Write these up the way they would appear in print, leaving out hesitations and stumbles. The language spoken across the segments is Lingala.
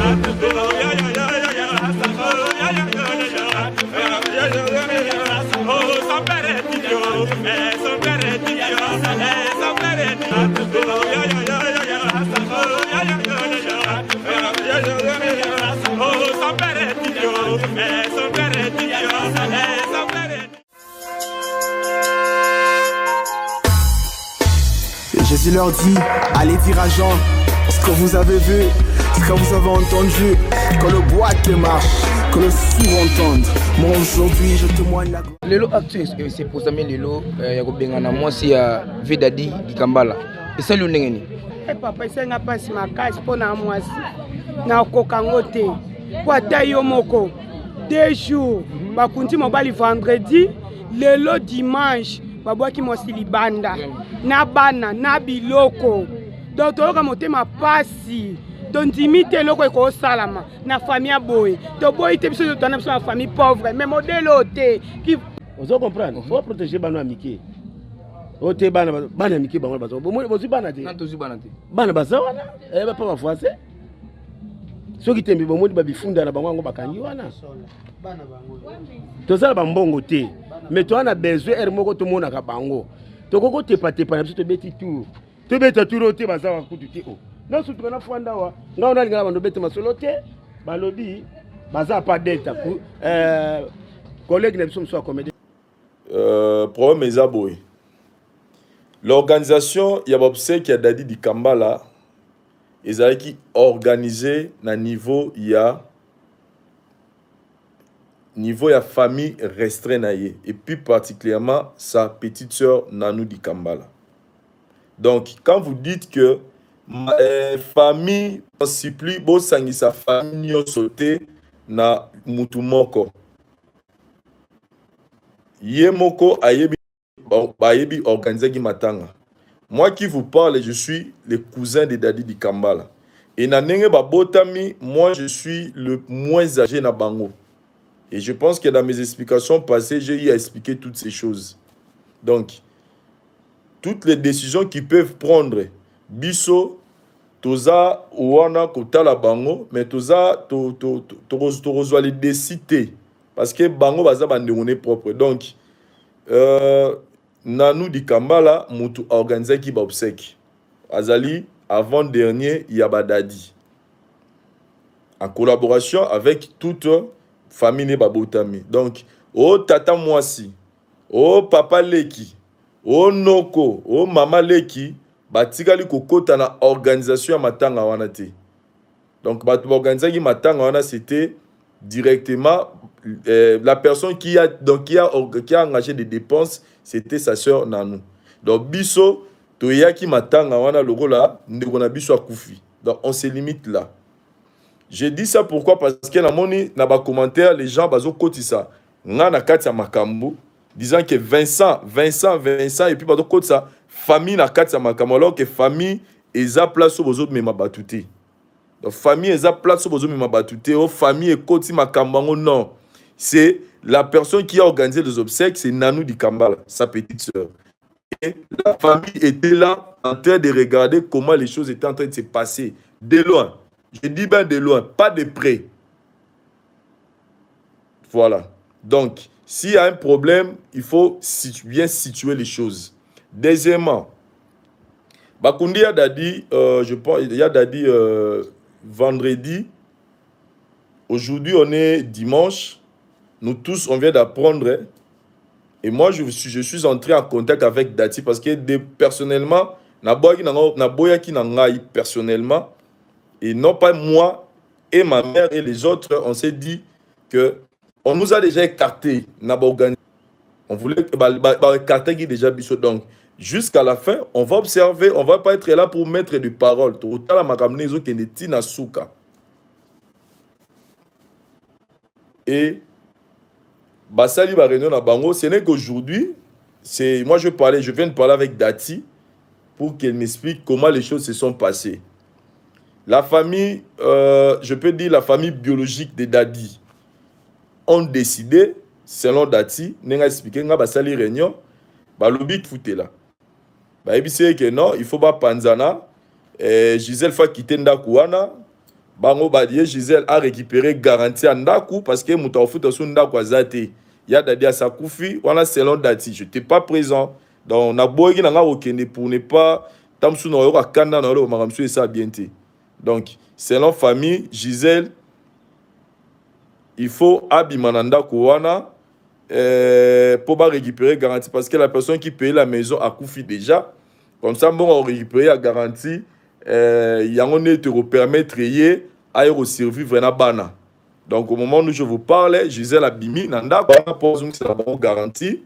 Et Jésus leur dit, allez dire à Jean, ce que vous avez vu, ce que vous avez entendu, que le boîte marche, que le sourd entende. Moi aujourd'hui je témoigne la gloire. Lelo actu c'est pour ça mais lelo ya kobengana mwasi ya Vedadi Dikambala. Et le ndengeni. Papa senga pasi makasi pona mwasi. Na kokango te. Kwa tayo moko. 2 jours. Bakunti mobali vendredi, lelo dimanche. Babwaki mwasi libanda. Na bana na biloko. Donc toloka motema pasi. Donc dimite loko eko salama na famille boy. To boy te biso to na biso na famille pauvre mais modèle oté qui vous comprendre. Faut protéger bana amiki. Oté bana amiki bango bazo. Bo si bana te. Na to si bana te. Bana baza wana ba pa français. Soki tembi bo modi ba bifunda na bango ngo bakangi wana. Bana bango. To sala ba mbongo te. Mais toi on a besoin er moko to mona ka bango. To koko te pa na biso to beti tour. To beta tour oté baza wa kutu te o. Non surtout na fwanda wa ngaona lingala bando bete masolo te balobi baza pas delta pour collègue na biso soit comédien problème est aboy l'organisation ya bobse qui a Dadi Dikambala ezali ki organisé na niveau ya famille restreint na ye et plus particulièrement sa petite sœur Nanou Dikambala. Donc quand vous dites que ma famille supplie bo sangisa famille sauté na mutu moko ye moko ayebi bayebi organiser ki matanga. Moi qui vous parle, je suis le cousin de Dadi Dikambala et na nenge ba botami, moi je suis le moins âgé na bango et je pense que dans mes explications passées j'ai eu à expliquer toutes ces choses. Donc toutes les décisions qu'ils peuvent prendre biso toza wana kotala bango mais toza to les décider parce que bango baza bandengone propre. Donc Nanou Dikambala mutu organisé ki ba obsèque azali avant dernier Yabadadi en collaboration avec toute famille ne babotami. Donc o tata mwasi, o papa leki, o noko, o mama leki batikali kokota na organisation ya matanga wana te. Donc batu organiser ki matanga wana c'était directement la personne qui a engagé des dépenses, c'était sa sœur Nanou. Donc biso toyaki matanga wana lokola ndeko na biso akufi. Donc on se limite là. J'ai dit ça pourquoi parce que na moni na ba commentaire les gens bazo kotisa nga na kati ya makambo disant que Vincent et puis bazo kotisa famille na kati ya makambo alors que famille eza place au bozo mema batuté. Donc famille eza place au bozo mema batuté, o famille ekoti makambo non. C'est la personne qui a organisé les obsèques, c'est Nanou Dikambala, sa petite sœur. Et la famille était là en train de regarder comment les choses étaient en train de se passer de loin. Je dis bien de loin, pas de près. Voilà. Donc, s'il y a un problème, il faut bien situer les choses. Deuxièmement, Bakundi a dit, je pense, il y a dit vendredi. Aujourd'hui, on est dimanche. Nous tous, on vient d'apprendre. Et moi, je suis entré en contact avec Dati parce que personnellement, personnellement, et non pas moi et ma mère et les autres, on s'est dit que on nous a déjà écartés. On voulait écarter qui déjà biso. Donc, jusqu'à la fin, on va observer, on ne va pas être là pour mettre des paroles. Et Basali Bareno na Bango, ce n'est qu'aujourd'hui, moi je viens de parler avec Dati pour qu'elle m'explique comment les choses se sont passées. La famille, je peux dire la famille biologique de Dadi, ont décidé, selon Dati, n'a expliqué, n'a Basali réunion, balobi fouté là. Bah, il dit que non, il faut pas Panzana, Gisèle fa quitter Ndakouana, bango badie Gisèle a récupéré garantie à ndaku parce que muta ofuta su ndaku azate ya dadi a sakufi wana selon dati je n'étais pas présent donc na boyi na nga okende pour ne pas tamsu na yoka kanda na lo makamsu ça bien té donc selon famille Gisèle il faut abimana ndaku wana pour pas récupérer garantie parce que la personne qui paye la maison a couffé déjà comme ça bon on récupérer la garantie il y a un te permettre à survivre na bana donc au moment où je vous parle Gisèle abimi nanda kwa pose c'est la bonne garantie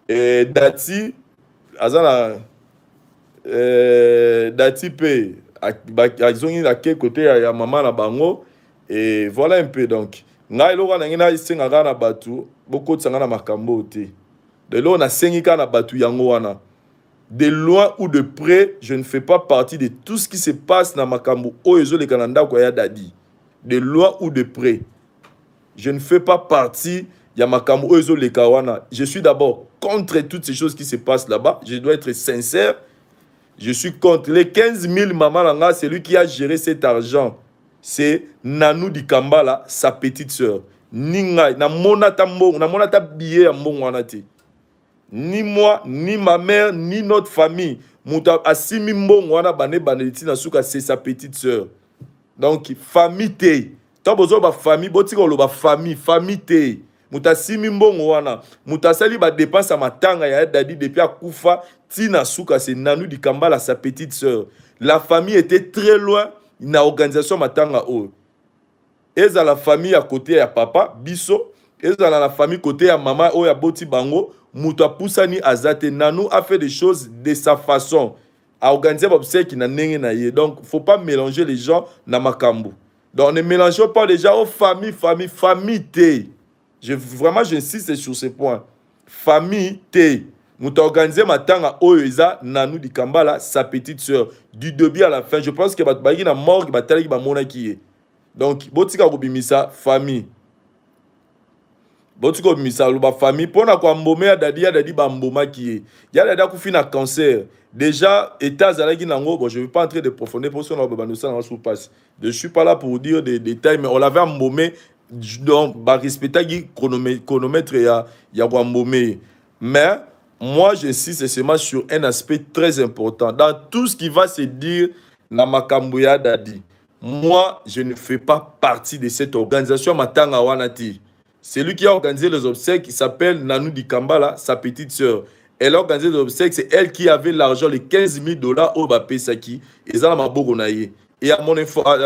et dati azana dati pe azongi na quel côté ya maman na bango et voilà un peu donc ngai loka na ngina isenga na batu beaucoup tsanga na makambo te de lo na sengika na batu yango wana de loin ou de près je ne fais pas partie de tout ce qui se passe na makambo oyezo le kananda kwa ya dadi de loin ou de près je ne fais pas partie ya makambo oyezo le kawana je suis d'abord contre toutes ces choses qui se passent là-bas je dois être sincère je suis contre les 15 000 maman langa celui qui a géré cet argent c'est Nanou di Kambala, sa petite sœur. Ninga, na monata billet ya mbongo wana te. Ni moi, ni ma mère, ni notre famille. Muta asimi mbongo wana bane tina suka c'est sa petite sœur. Donc famille te. Ta bozo ba famille, botika lo ba famille te. Muta asimi mbongo wana. Muta sali ba dépense à matanga ya dadi depuis akufa tina suka c'est Nanou di Kambala, sa petite sœur. La famille était très loin. Na organisation matanga o eza la famille à côté ya papa biso eza la famille côté ya maman o ya boti bango muta pusani azate Nanou a fait des choses de sa façon a organiser obsèque na ndenge na ye donc faut pas mélanger les gens na makambo donc ne mélangeons pas les gens aux famille te vraiment j'insiste sur ce point famille te Nous organisé matanga oyoza Nanou di Kambala sa petite sœur du début à la fin je pense que batbagi na morgue batali ba mona ki donc botika ko bimisa famille botika ko bimisa lo ba famille pona ko mbome ya dadi ba mboma ki ya dadi ku fina cancer déjà état zalaki nango bon je vais pas entrer de profondeur pour son ba nous ça na sous passe je suis pas là pour dire des détails mais on l'avait mbomé donc ba respectagi chronomètre ya ko mbomé mais moi, j'insiste seulement sur un aspect très important. Dans tout ce qui va se dire dans Makambuya Dadi, moi, je ne fais pas partie de cette organisation Matanga Wanati. C'est lui qui a organisé les obsèques, qui s'appelle Nanou di Kambala, sa petite sœur. Elle a organisé les obsèques, c'est elle qui avait l'argent, les 15 000 $ au Bapesaki. Et ça, et à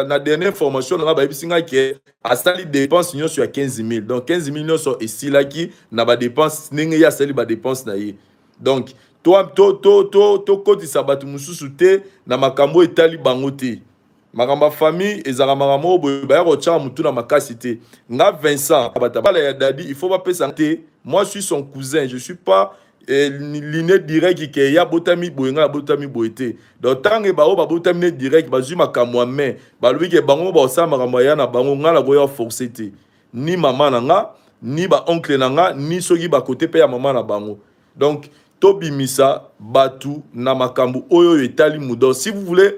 la dernière information, on a dit à sali dépense sur 15 000. Donc 15 000 sont ici là qui n'a pas dépense, n'y a sali ba dépense na ye. Donc toi côté sabatu mususu te na makambo etali bangote. Makamba famille ezara makamo ba ya rocha mutu na makasi te. Nga Vincent abatabala ya dadi, il faut pas pesante. Moi je suis son cousin, je suis pas liné direct qui ya botami boyenga botami boyete donc tant que ba botami direct ba zuma kamwa mais ba lui ke bango ba sa makamwa ya na bango ngala go ya forcété ni maman nanga ni ba oncle nanga ni soki ba côté pe ya maman na bango donc tobi misa batu na makambu oyo etali mudo si vous voulez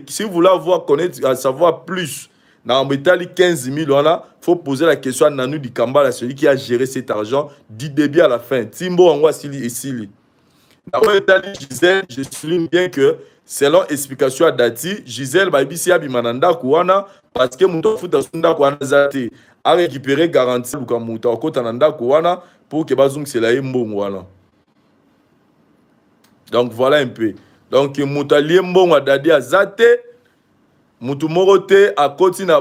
si vous voulez connaître savoir plus dans Betali 15 000 il faut poser la question à Nanou di Kambala, celui qui a géré cet argent du début à la fin. Timbo Angwa Sili et Sili. Dans Betali Gisèle, je souligne bien que selon explication à Dati, Gisèle Baibisi Abimananda Kouana, parce que Mouton Fouta Sunda Kouana Zate a récupéré garantie pour Mouton Kotananda Kouana pour que Bazoum Selaye Mbongwana. Donc voilà un peu. Donc Mouton Liembongwa Dadi Azate. Mutu morote à côté na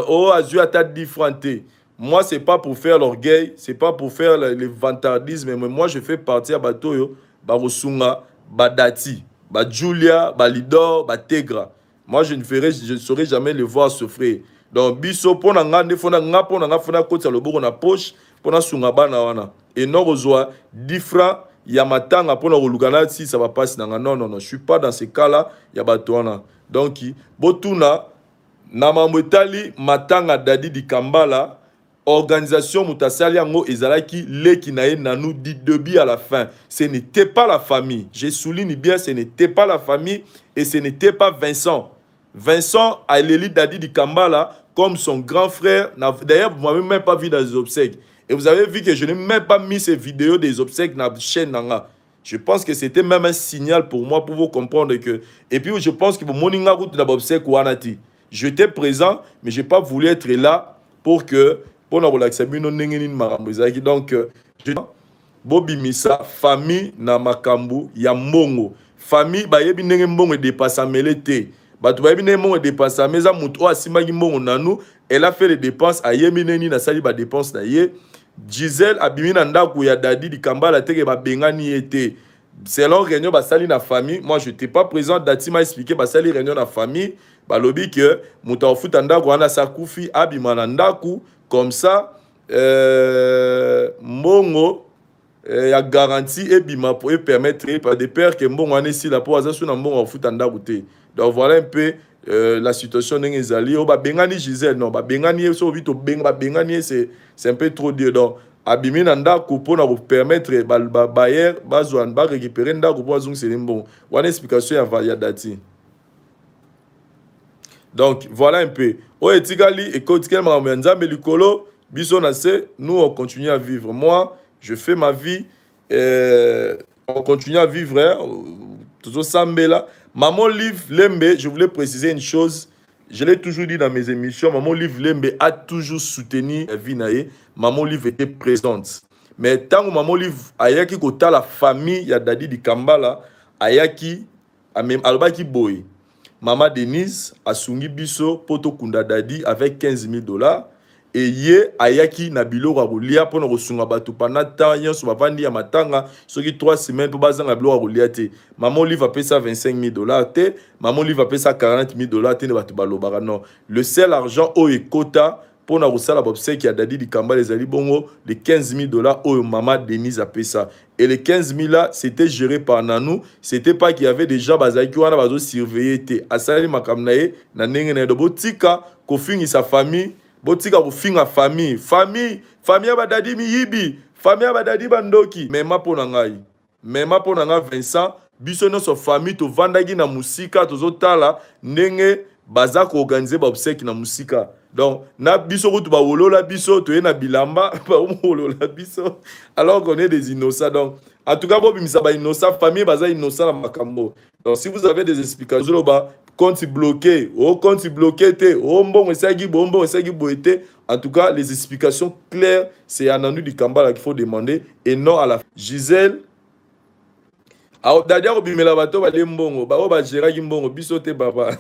oh azu ata différenté. Moi c'est pas pour faire l'orgueil, c'est pas pour faire le vantardisme mais moi je fais partie à Batoyo, Barosunga, Badati, ba Julia, ba Lidor, ba Tegra. Moi je ne saurais jamais le voir souffrir. Donc biso pona ngande fona ngapo na ngafona côté le boko na poche pona sunga bana wana. Et non rezoa 10 francs ya matanga pona rolugana si ça va passer non, je suis pas dans ce cas-là, ya batona. Donc, Botuna, Namamwetali, Matanga Dadi di Kambala, organisation Moutasali Ango Ezalaki, Lekinae Nanou dit début à la fin. Ce n'était pas la famille. Je souligne bien, ce n'était pas la famille et ce n'était pas Vincent. Vincent a l'élite Dadi di Kambala comme son grand frère. D'ailleurs, vous m'avez même pas vu dans les obsèques. Et vous avez vu que je n'ai même pas mis ces vidéos des obsèques dans la chaîne. Je pense que c'était même un signal pour moi, pour vous comprendre que... Et puis, je pense que pour mon route de l'obsèque, j'étais présent, mais je n'ai pas voulu être là pour que... Pour nous relaxer, donc, Bobby Missa, famille na makambu ya mbongo. Famille ba yebi ndenge mbongo dépasse melete. Ba tu ba yebi ndenge mbongo dépasse meza mutu o asimaki mbongo nanu, elle a fait les dépenses a yemi neni na sali ba dépenses na ye. Gisèle abimi na ndako ya Dadi di Kambala teke ba bengani ete. Selon réunion ba sali na famille, moi je n'étais pas présent, Dati m'a expliqué ba sali réunion na famille, ba lobi que mutu ofuta ndako wana sakufi abima na ndako comme ça mbongo ya garantie et bima pour permettre par des pères que mbongo ane si la pour azasu na mbongo ofuta ndako te. Donc voilà un peu la situation ndenge ezali. O ba bengani Gisèle non, ba bengani so vite ba bengani c'est un peu trop dur. Donc abimi na ndako pour na permettre ba bayer bazwan ba récupérer ndako pour azung c'est mbongo. Wana explication ya Dati. Donc voilà un peu. O etikali écoute quel maman nzambe likolo biso na se, nous on continue à vivre. Moi je fais ma vie, on continue à vivre, hein, toujours Sambela. Maman Liv Lembe, je voulais préciser une chose, je l'ai toujours dit dans mes émissions, Maman Liv Lembe a toujours soutenu la vie naïe. Maman Liv était présente. Mais tant que Maman Liv ayaki kota la famille ya Dadi di Kambala, ayaki albaki boy. Maman Denise a sungi biso poto kunda Dadi avec $15,000. Et ye ayaki na biloko akolia pour nous resunga batu pendant temps nyonso bavandi ya matanga soki 3 semaines pour bazanga biloko akolia te. Maman Liv a payé ça $25,000 te, maman Liv a payé ça $40,000 te ne batu balobara non. Le seul argent au ekota pour na rosala bobseki ya Dadi di Kambala les ali bongo les $15,000 au maman Denise a payé ça. Et les 15,000 là c'était géré par Nanou, c'était pas qu'il y avait déjà bazaki wana bazo surveiller te. Asali makamnae na ndenge na dobo tika ko fingi sa famille. Botika kufinga famille ba Dadi miyibi, famille ba Dadi bandoki, mema pona ngai Vincent, biso no so famille to vandaki na musika tozotala ndenge baza ko organiser ba obsèque na musika. Donc na biso kutu ba wolola biso to na bilamba ba wolola biso alors qu'on est des innocents. Donc en tout cas bobimisa ba innocent famille baza innocent na makambo. Donc si vous avez des explications ba compte bloqué, te, en tout cas, les explications claires, c'est à Nanou di Kambala qu'il faut demander et non à la Gisèle. Alors, d'ailleurs, bimela bato ba lembongo, ba gérera gimbongo, bisote baba.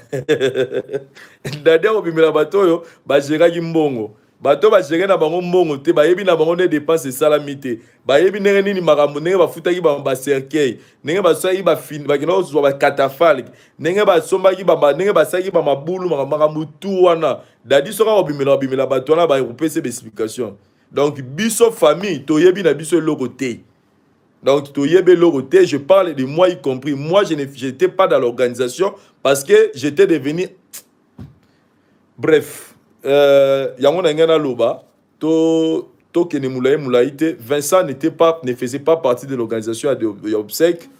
D'ailleurs, bimela bato yo, ba gérera gimbongo. Bato ba gérer na bango mbongo te, ba yebi na bango ne dépense salamité. Ba yebi nenge nini makambo, nenge ba futaki ba cercueil, nenge ba soki ba fin, ba kino so ba catafalque, nenge ba sombaki ba nenge ba saki ba mabulu makambo tout wana. Dadi soka bimela bato na ba repese explication. Donc biso famille to yebi na biso logo te. Donc to yebe logo te, je parle de moi y compris. Moi je n'étais pas dans l'organisation parce que j'étais devenu bref. Yango na ngana loba to kene mulaite Vincent ne faisait pas partie de l'organisation de obsèques.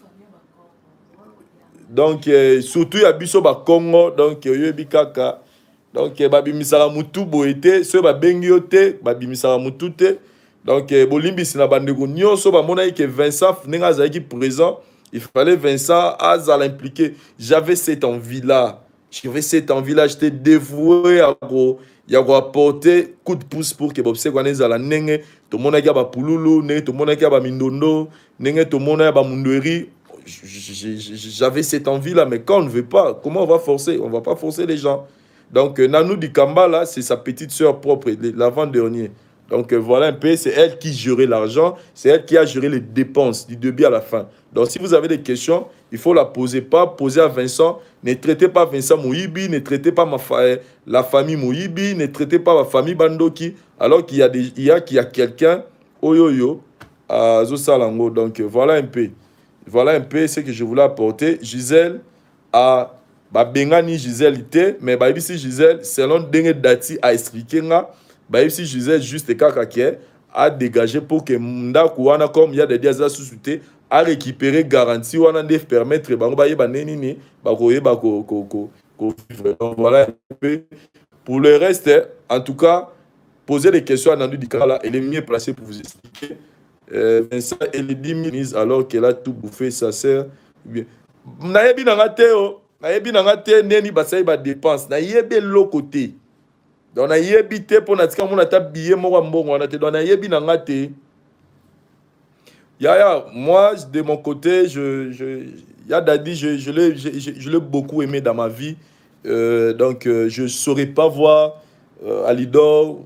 Donc surtout ya biso ba Congo donc yebi kaka donc babimisala mutu boete so ba bengiote babimisala mutu te donc bolimbi sina bandeko nyonso ba mona que Vincent nenga zaki présent, il fallait Vincent azala impliqué. J'avais cette envie là, j'étais dévoué à gros. Il y a apporté coup de pouce pour que Bobsek wane ala nenge to mona ya ba pululu nenge to mona ya ba mindondo nenge to mona ya ba mundweri. J'avais cette envie là, mais quand on ne veut pas, comment on va forcer? On va pas forcer les gens. Donc Nanou di Kambala, c'est sa petite sœur propre, l'avant-dernier. Donc voilà un peu, c'est elle qui gérait l'argent, c'est elle qui a géré les dépenses du début à la fin. Donc si vous avez des questions, il faut la poser, pas poser à Vincent. Ne traitez pas Vincent Mouyibi, ne traitez pas la famille Mouyibi, ne traitez pas ma famille Bandoki, alors qu'il y a quelqu'un, oyoyo, à Zosalango. Donc voilà un peu ce que je voulais apporter. Gisèle a Bengani Gisèle était, mais ici Gisèle, selon Dengue Dati a expliqué nga, ici Gisèle juste kaka a dégagé pour que Mndaku wana comme il y a des diazas sous-soutés à récupérer garantie wana de permettre bango baye banenini bakoye Donc voilà un peu. Pour le reste, en tout cas, posez des questions à Nandou Dikala, elle est mieux placée pour vous expliquer. Vincent, elle est 10 minutes alors qu'elle a tout bouffé, ça sert bien. Nayebi nangate o, nayebi nangate neni basai ba dépense, nayebi l'autre côté. Donc nayebi te pour natika mon ata billet mo mbongo wana te, donc nayebi nangate. Moi de mon côté, ya Dadi, je l'ai beaucoup aimé dans ma vie. Donc je ne saurais pas voir Alidor,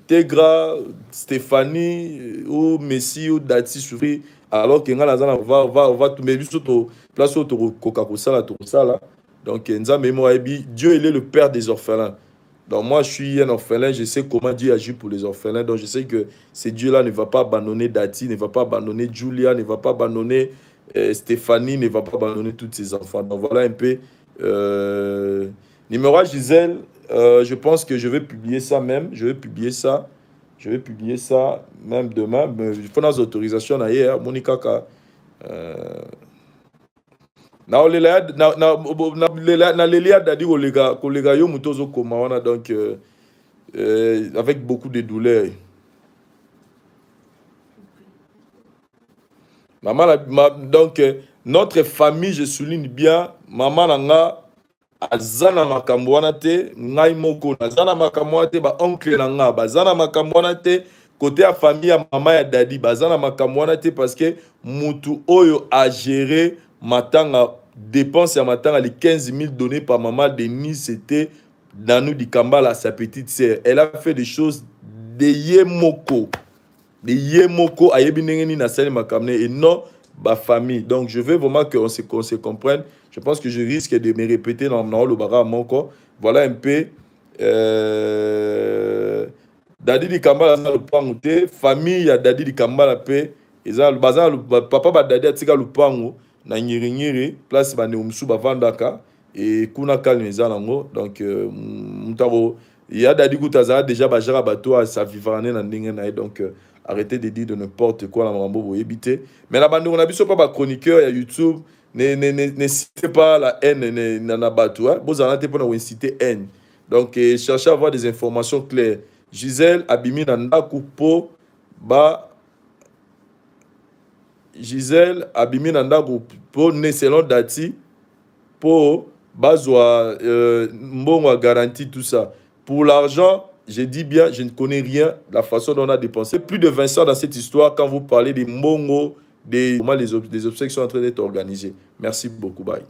Tegra, Stéphanie ou Messi ou Dati souffrir alors que va tout mais surtout place au Coca-Cola là. Donc Dieu il est le père des orphelins. Donc moi je suis un orphelin, je sais comment Dieu agit pour les orphelins. Donc je sais que ce Dieu-là ne va pas abandonner Dati, ne va pas abandonner Julia, ne va pas abandonner Stéphanie, ne va pas abandonner tous ses enfants. Donc voilà un peu. Numéro 1, Gisèle, je pense que je vais publier ça même. Je vais publier ça même demain. Mais il faut des autorisations d'ailleurs. Monica donc avec beaucoup de douleur. Donc notre famille, je souligne bien, maman nanga azana makambo wana te, ngai moko azana makambo wana te, ba oncle nanga bazana makambo wana te, côté ya famille ya maman ya Dadi bazana makambo wana te, parce que mutu oyo a géré matanga dépense ya matanga les 15 000 donnés par maman Denis, c'était Nanou Dikambala, sa petite sœur. Elle a fait des choses de yemoko ayebi ndenge na sali makamne et non ba famille. Donc je veux vraiment qu'on se comprenne. Je pense que je risque de me répéter dans le bara moko. Voilà un peu Dadi Dikambala za lupango te, famille ya Dadi Dikambala pe eza bazan papa ba Dadi atika lupango na nyiri place ba ne umsu ba vandaka et kuna kalme eza nango. Donc mutaro ya Dadi kutaza déjà ba jara bato a sa vivane na ndenge na. Donc arrêtez de dire de n'importe quoi, la mambo vous évitez. Mais la bande on a pas ba chroniqueur ya YouTube, ne citez pas la haine na bato, hein. Vous en avez pour inciter haine. Donc cherchez à avoir des informations claires. Gisèle abimi nanda kupo ba Gisèle abimi nanda kupo ne selon Dati po bazwa mbongo garantie tout ça. Pour l'argent, je dis bien, je ne connais rien de la façon dont on a dépensé. Plus de 20 ans dans cette histoire quand vous parlez des mbongo, comment les obsèques sont en train d'être organisées. Merci beaucoup, bye.